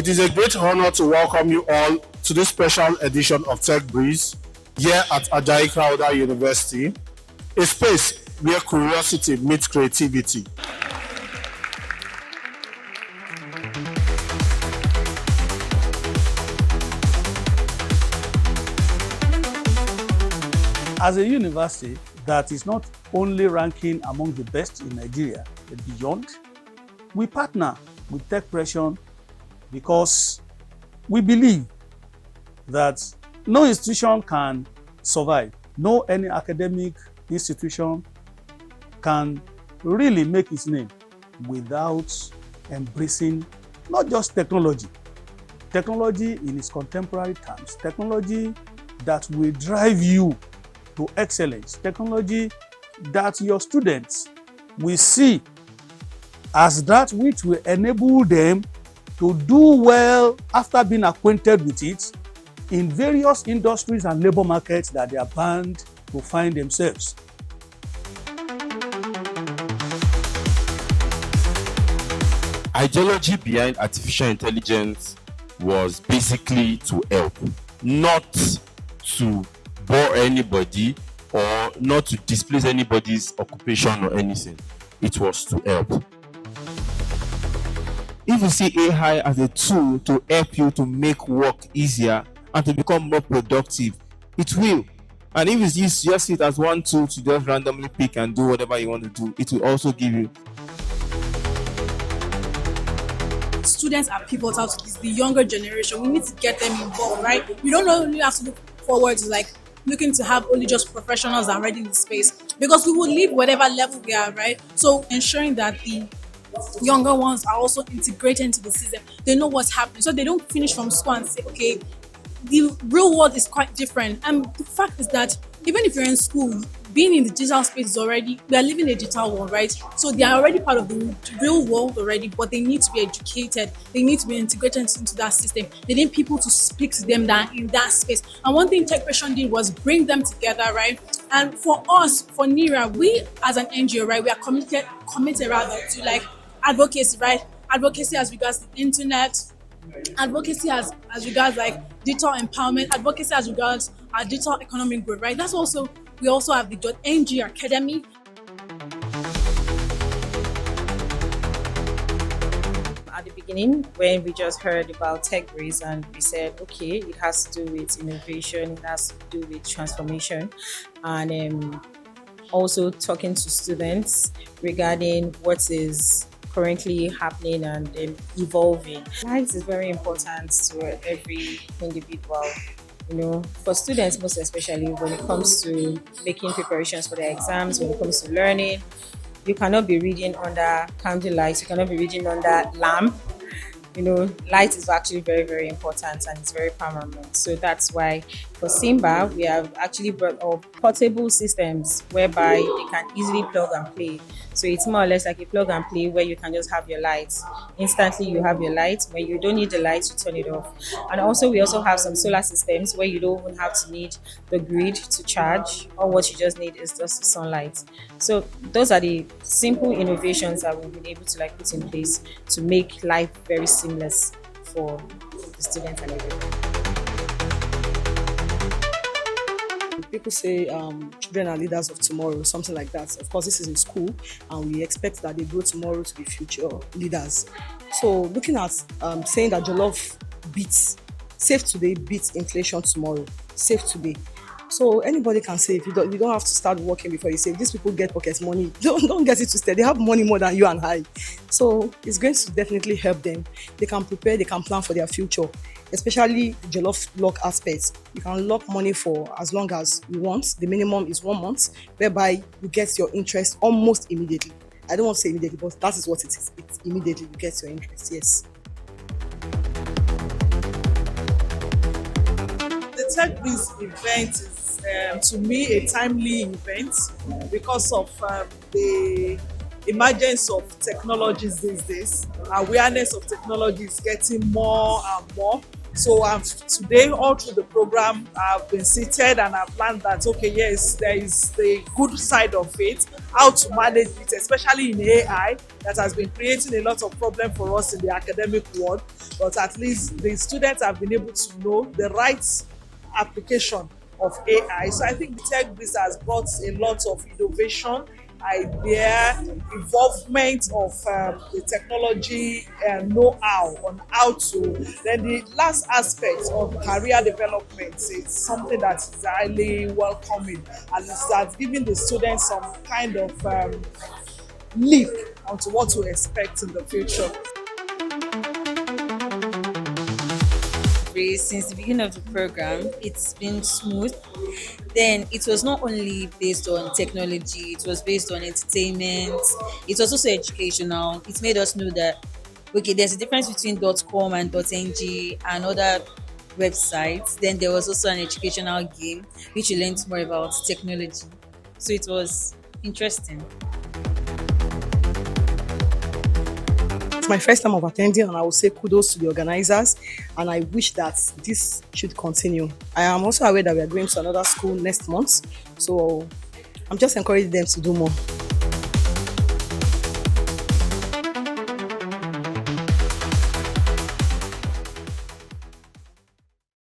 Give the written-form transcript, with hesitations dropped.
It is a great honor to welcome you all to this special edition of TechBreeze here at Ajayi Crowther University, a space where curiosity meets creativity. As a university that is not only ranking among the best in Nigeria but beyond, we partner with TechBreeze because we believe that no institution can survive, no any academic institution can really make its name without embracing not just technology in its contemporary terms, technology that will drive you to excellence, technology that your students will see as that which will enable them to do well after being acquainted with it in various industries and labor markets that they are bound to find themselves. Ideology behind artificial intelligence was basically to help, not to bore anybody or not to displace anybody's occupation or anything. It was to help. If you see AI as a tool to help you to make work easier and to become more productive, it will. And if you just see it as one tool to just randomly pick and do whatever you want to do, it will also give you. Students are pivotal to this, the younger generation. We need to get them involved, right? We don't only have to look forward to looking to have only just professionals that are already in the space, because we will leave whatever level we are, right? So ensuring that the younger ones are also integrated into the system. They know what's happening, so they don't finish from school and say, okay, the real world is quite different. And the fact is that even if you're in school, being in the digital space is already, we are living in a digital world, right? So they are already part of the real world already, but they need to be educated. They need to be integrated into that system. They need people to speak to them in that space. And one thing TechBreeze did was bring them together, right? And for us, for NIRA, we as an NGO, right, we are committed to advocacy, right? Advocacy as regards the internet, advocacy as regards digital empowerment, advocacy as regards our digital economic growth, right? We also have the .ng Academy. At the beginning, when we just heard about TechBreeze and we said, okay, it has to do with innovation, it has to do with transformation, and also talking to students regarding what is currently happening and evolving. Light is very important to every individual. For students most especially, when it comes to making preparations for their exams, when it comes to learning, you cannot be reading under candlelight, you cannot be reading under lamp. Light is actually very, very important and it's very paramount. So that's why for Simba, we have actually brought up portable systems whereby they can easily plug and play. So it's more or less like a plug and play where you can just have your lights. Instantly you have your lights. When you don't need the lights, you turn it off. And also we also have some solar systems where you don't even have to need the grid to charge. All what you just need is just the sunlight. So those are the simple innovations that we've been able to put in place to make life very seamless for the students and everyone. People say children are leaders of tomorrow, something like that. Of course, this is in school, and we expect that they grow tomorrow to be future leaders. So looking at saying that Jollof beats, save today beats inflation tomorrow, save today. So anybody can save. You don't have to start working before you save. These people get pocket money. Don't get it twisted. They have money more than you and I. So it's going to definitely help them. They can prepare, they can plan for their future, especially the Jollof lock aspects. You can lock money for as long as you want. The minimum is 1 month, whereby you get your interest almost immediately. I don't want to say immediately, but that is what it is. It's immediately you get your interest, yes. The TechBreeze event is, to me, a timely event because of the emergence of technologies these days. Awareness of technology is getting more and more. So today, all through the program, I've been seated and I've learned that, okay, yes, there is the good side of it, how to manage it, especially in AI, that has been creating a lot of problem for us in the academic world. But at least the students have been able to know the right application of AI. So I think TechBreeze has brought a lot of innovation, idea, involvement of the technology know-how on how to. Then the last aspect of career development is something that is highly welcoming, and it's that giving the students some kind of leap onto what to expect in the future. Since the beginning of the program, it's been smooth. Then it was not only based on technology, it was based on entertainment. It was also educational. It made us know that, okay, there's a difference between .com and .ng and other websites. Then there was also an educational game which you learned more about technology. So it was interesting. It's my first time of attending, and I will say kudos to the organizers, and I wish that this should continue. I am also aware that we are going to another school next month, so I'm just encouraging them to do more.